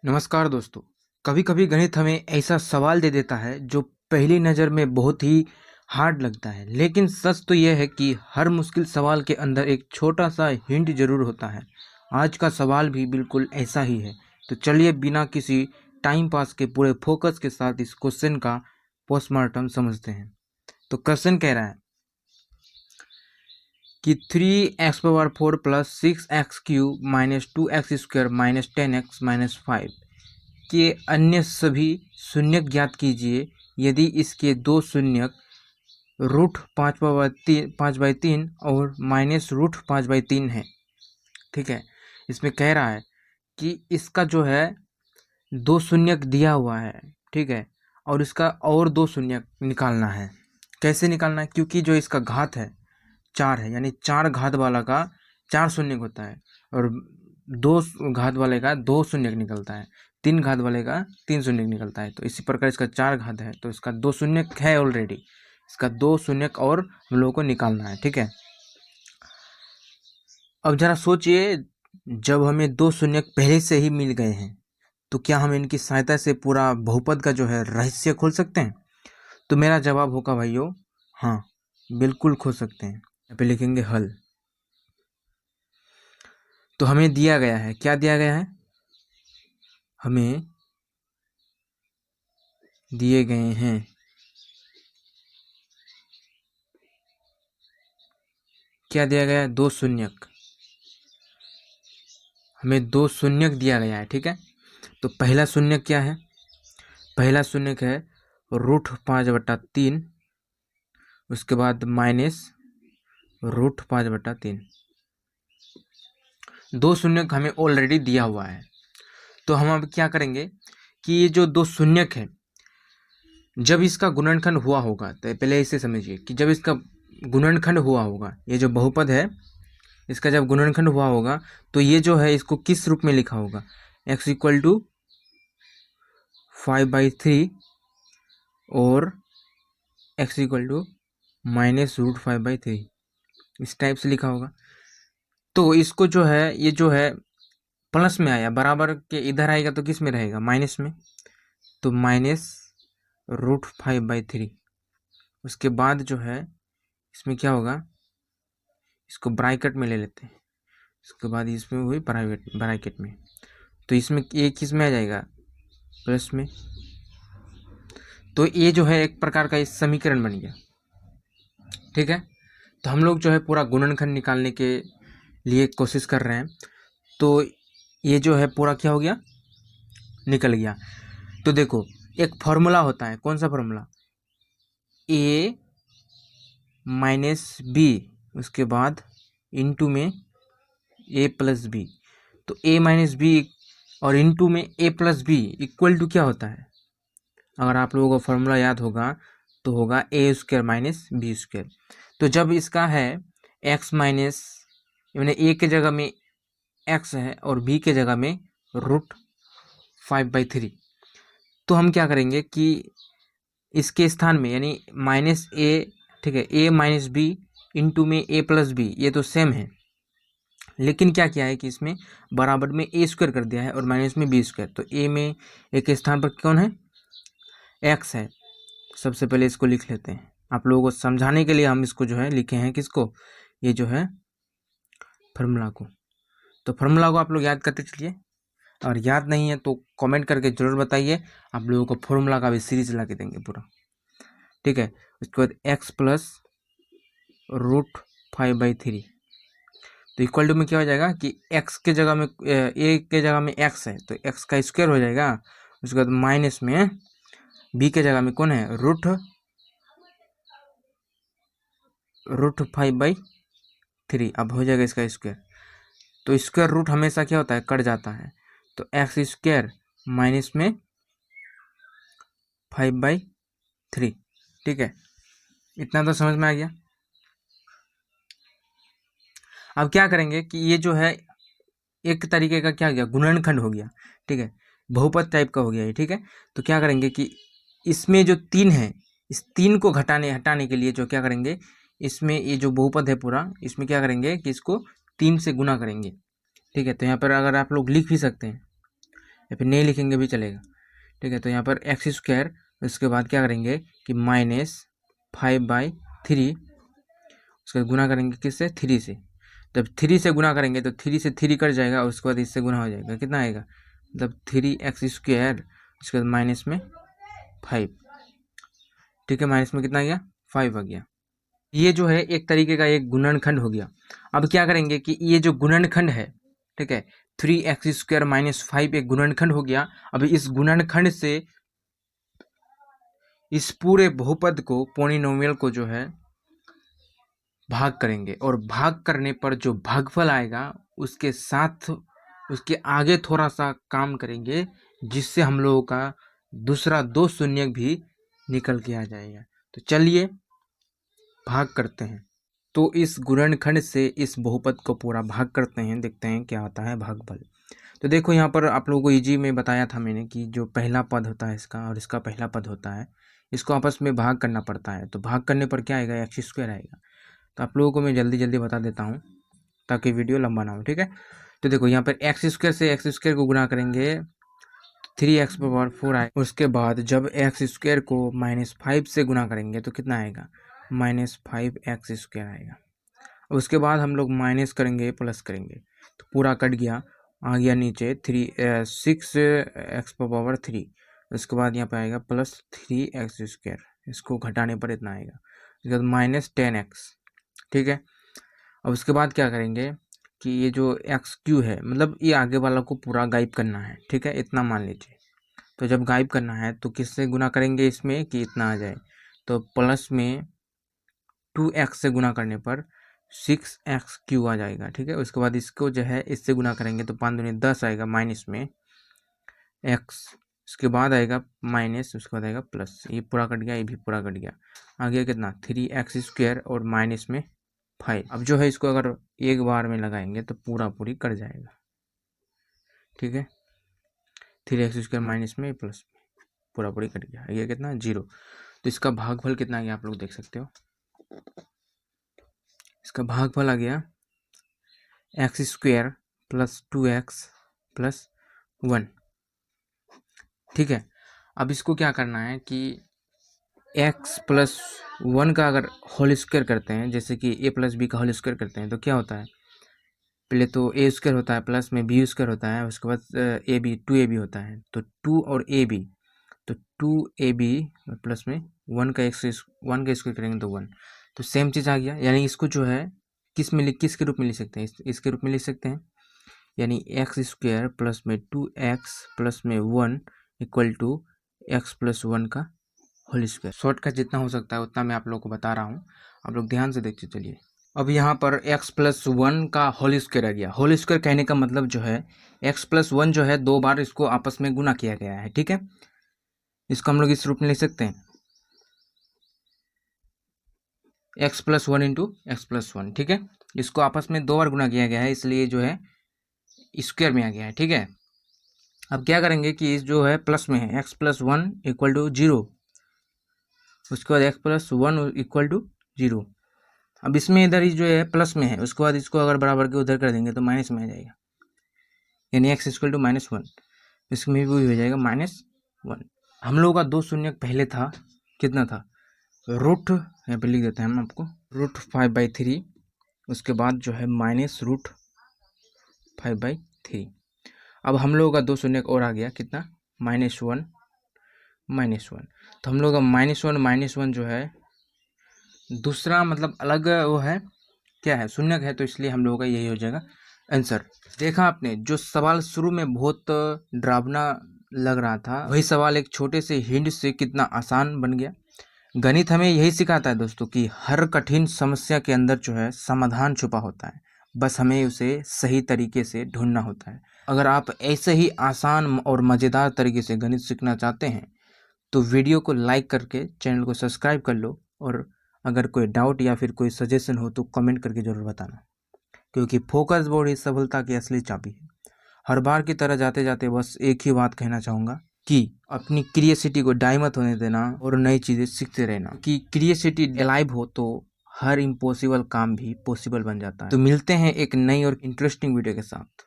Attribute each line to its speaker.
Speaker 1: नमस्कार दोस्तों। कभी कभी गणित हमें ऐसा सवाल दे देता है जो पहली नज़र में बहुत ही हार्ड लगता है, लेकिन सच तो यह है कि हर मुश्किल सवाल के अंदर एक छोटा सा हिंट जरूर होता है। आज का सवाल भी बिल्कुल ऐसा ही है। तो चलिए बिना किसी टाइम पास के पूरे फोकस के साथ इस क्वेश्चन का पोस्टमार्टम समझते हैं। तो क्वेश्चन कह रहा है कि 3x⁴ plus 6x³ minus 2x² minus 10x minus 5 के अन्य सभी शून्यक ज्ञात कीजिए यदि इसके दो शून्यक रूट 5/3 और माइनस रूट 5/3 है। ठीक है, इसमें कह रहा है कि इसका जो है दो शून्यक दिया हुआ है। ठीक है, और इसका और दो शून्यक निकालना है। कैसे निकालना है? क्योंकि जो इसका घात है 4 है, यानी 4 घात वाला का 4 शून्यक होता है और 2 घात वाले का 2 शून्यक निकलता है, 3 घात वाले का 3 शून्यक निकलता है। तो इसी प्रकार इसका 4 घात है तो इसका 2 शून्यक है ऑलरेडी, इसका 2 शून्यक और हम लोगों को निकालना है। ठीक है, अब जरा सोचिए, जब हमें 2 शून्यक पहले से ही मिल गए हैं तो क्या हम इनकी सहायता से पूरा बहुपद का जो है रहस्य खोल सकते हैं? तो मेरा जवाब होगा भाइयों, हाँ बिल्कुल खोल सकते हैं। यहाँ पे लिखेंगे हल। तो हमें दिया गया है, क्या दिया गया है? हमें दिए गए हैं क्या दिया गया है? 2 शून्यक। हमें 2 शून्यक दिया गया है। ठीक है, तो पहला शून्यक क्या है? पहला शून्यक है रूट 5/3, उसके बाद माइनस रूट 5/3। 2 शून्यक हमें ऑलरेडी दिया हुआ है। तो हम अब क्या करेंगे कि ये जो 2 शून्यक है, जब इसका गुणनखंड हुआ होगा, तो पहले इसे समझिए कि जब इसका गुणनखंड हुआ होगा, ये जो बहुपद है इसका जब गुणनखंड हुआ होगा तो ये जो है इसको किस रूप में लिखा होगा? x = 5/3 और x = माइनस रूट 5/3, इस टाइप से लिखा होगा। तो इसको जो है, ये जो है प्लस में आया, बराबर के इधर आएगा तो किस में रहेगा? माइनस में। तो माइनस रूट 5/3। उसके बाद जो है इसमें क्या होगा, इसको ब्रैकेट में ले लेते हैं, उसके बाद इसमें हुई ब्रैकेट में, तो इसमें एक किस में आ जाएगा? प्लस में। तो ये जो है एक प्रकार का इस समीकरण बन गया। ठीक है, तो हम लोग जो है पूरा गुणनखंड निकालने के लिए कोशिश कर रहे हैं। तो ये जो है पूरा क्या हो गया? निकल गया। तो देखो, एक फॉर्मूला होता है, कौन सा फॉर्मूला? a - b, उसके बाद इनटू में a + b। तो a - b और इनटू में a + b इक्वल टू क्या होता है? अगर आप लोगों को फॉर्मूला याद होगा तो होगा a² - b²। तो जब इसका है x माइनस, यानी a के जगह में x है और b के जगह में रूट 5/3, तो हम क्या करेंगे कि इसके स्थान में, यानी -a, ठीक है, a - b इंटू में a + b, ये तो सेम है, लेकिन क्या किया है कि इसमें बराबर में a² कर दिया है और माइनस में b²। तो a में एक स्थान पर कौन है? x है। सबसे पहले इसको लिख लेते हैं, आप लोगों को समझाने के लिए हम इसको जो है लिखे हैं, किसको? ये जो है फार्मूला को। तो फार्मूला को आप लोग याद करते चलिए, और याद नहीं है तो कमेंट करके जरूर बताइए, आप लोगों को फार्मूला का भी सीरीज ला के देंगे पूरा। ठीक है, उसके बाद x प्लस रूट 5/3, तो इक्वल टू में क्या हो जाएगा कि x के जगह में a के जगह में x है तो x का स्क्वायर हो जाएगा। उसके बाद माइनस में b के जगह में कौन है? रूट 5/3। अब हो जाएगा इसका स्क्वायर। तो स्क्वायर रूट हमेशा क्या होता है? कट जाता है। तो x² माइनस में 5/3। ठीक है, इतना तो समझ में आ गया। अब क्या करेंगे कि ये जो है एक तरीके का क्या हो गया? गुणनखंड हो गया। ठीक है, बहुपद टाइप का हो गया ये। ठीक है, तो क्या करेंगे कि इसमें जो 3 है, इस 3 को हटाने के लिए जो क्या करेंगे, इसमें ये जो बहुपद है पूरा, इसमें क्या करेंगे कि इसको 3 से गुना करेंगे। ठीक है, तो यहाँ पर अगर आप लोग लिख भी सकते हैं या फिर नहीं लिखेंगे भी चलेगा, ठीक है। तो यहाँ पर एक्स स्क्वायर, उसके बाद क्या करेंगे कि -5/3, उसके बाद गुना करेंगे किससे, 3 से। जब 3 से गुना करेंगे तो 3 से 3 कट जाएगा और उसके बाद इससे गुना हो जाएगा, कितना आएगा, मतलब 3x², उसके बाद माइनस में 5, ठीक है। माइनस में कितना आ गया, 5 आ गया। ये जो है एक तरीके का एक गुणनखंड हो गया। अब क्या करेंगे कि ये जो गुणनखंड है, ठीक है, 3x² - 5 एक गुणनखंड हो गया। अभी इस गुणनखंड से इस पूरे बहुपद को, पोलिनोमियल को जो है भाग करेंगे, और भाग करने पर जो भागफल आएगा उसके साथ उसके आगे थोड़ा सा काम करेंगे, जिससे हम लोगों का दूसरा 2 शून्य भी निकल के आ जाएगा। तो चलिए भाग करते हैं। तो इस गुणनखंड से इस बहुपद को पूरा भाग करते हैं, देखते हैं क्या आता है भागफल। तो देखो यहाँ पर आप लोगों को इजी में बताया था मैंने कि जो पहला पद होता है इसका और इसका पहला पद होता है, इसको आपस में भाग करना पड़ता है। तो भाग करने पर क्या आएगा, x² आएगा। तो आप लोगों को मैं जल्दी जल्दी बता देता हूँ ताकि वीडियो लंबा ना हो, ठीक है। तो देखो यहाँ पर x² से x² को गुणा करेंगे, 3x⁴ आए। उसके बाद जब x² को -5 से गुणा करेंगे तो कितना आएगा, -5x² आएगा। उसके बाद हम लोग माइनस करेंगे, प्लस करेंगे, तो पूरा कट गया, आ गया नीचे 6x⁴। उसके बाद यहाँ पे आएगा +3x², इसको घटाने पर इतना आएगा, इसके बाद -10x, ठीक है। अब उसके बाद क्या करेंगे कि ये जो x³ है, मतलब ये आगे वाला को पूरा गायब करना है, ठीक है, इतना मान लीजिए। तो जब गायब करना है तो किससे गुना करेंगे इसमें कि इतना आ जाए, तो प्लस में 2x से गुना करने पर 6x³ आ जाएगा, ठीक है। उसके बाद इसको जो है इससे गुना करेंगे तो 5 दूनी 10 आएगा, माइनस में x, उसके बाद आएगा माइनस, उसके बाद आएगा प्लस, ये पूरा कट गया, ये भी पूरा कट गया, आ गया कितना 3x² और माइनस में 5। अब जो है इसको अगर एक बार में लगाएंगे तो पूरा पूरी कट जाएगा, ठीक है। 3x² माइनस में प्लस पूरा पूरी कट गया, ये कितना 0। तो इसका भागफल कितना आ गया आप लोग देख सकते हो, इसका भागफल आ गया x² + 2x + 1, ठीक है। अब इसको क्या करना है कि x + 1 का अगर होल स्क्वायर करते हैं, जैसे कि a + b का होल स्क्वायर करते हैं तो क्या होता है, पहले तो a² होता है, प्लस में b² होता है, उसके बाद ab 2ab होता है, तो 2 और ab, तो 2ab प्लस में 1 का स्क्वायर करेंगे तो 1, तो सेम चीज़ आ गया। यानी इसको जो है किसके रूप में लिख सकते हैं, इसके रूप में लिख सकते हैं, यानी x² प्लस में 2x प्लस में 1 इक्वल टू x + 1 का होल स्क्वायर। शॉर्टकट जितना हो सकता है उतना मैं आप लोगों को बता रहा हूँ, आप लोग ध्यान से देखते चलिए। अब यहाँ पर x + 1 का होल स्क्वायर आ गया। होल स्क्वायर कहने का मतलब जो है x + 1 जो है 2 बार इसको आपस में गुना किया गया है, ठीक है। इसको हम लोग इस रूप में लिख सकते हैं, x + 1 × x + 1, ठीक है। इसको आपस में 2 बार गुना किया गया है, इसलिए जो है स्क्वायर में आ गया है, ठीक है। अब क्या करेंगे कि इस जो है प्लस में है, x + 1 = 0, उसके बाद x + 1 = 0। अब इसमें इधर ही जो है प्लस में है, उसके बाद इसको अगर बराबर के उधर कर देंगे तो माइनस में आ जाएगा, यानी x = -1, इसमें भी हो जाएगा -1। हम लोगों का 2 शून्य पहले था, कितना था, रूट, यहाँ पे लिख देते हैं हम आपको, √5/3, उसके बाद जो है -√5/3। अब हम लोगों का 2 शून्य और आ गया, कितना, -1। तो हम लोग का -1 जो है दूसरा मतलब अलग वो है, क्या है, शून्य है, तो इसलिए हम लोगों का यही हो जाएगा आंसर। देखा आपने, जो सवाल शुरू में बहुत डरावना लग रहा था, वही सवाल एक छोटे से हिंट से कितना आसान बन गया। गणित हमें यही सिखाता है दोस्तों कि हर कठिन समस्या के अंदर जो है समाधान छुपा होता है, बस हमें उसे सही तरीके से ढूंढना होता है। अगर आप ऐसे ही आसान और मज़ेदार तरीके से गणित सीखना चाहते हैं तो वीडियो को लाइक करके चैनल को सब्सक्राइब कर लो, और अगर कोई डाउट या फिर कोई सजेशन हो तो कमेंट करके ज़रूर बताना, क्योंकि फोकस बोर्ड ही सफलता की असली चाबी है। हर बार की तरह जाते जाते बस एक ही बात कहना चाहूँगा कि अपनी क्रिएसिटी को डाई मत होने देना और नई चीज़ें सीखते रहना, कि क्रिएसिटी अलाइव हो तो हर इम्पॉसिबल काम भी पॉसिबल बन जाता है। तो मिलते हैं एक नई और इंटरेस्टिंग वीडियो के साथ।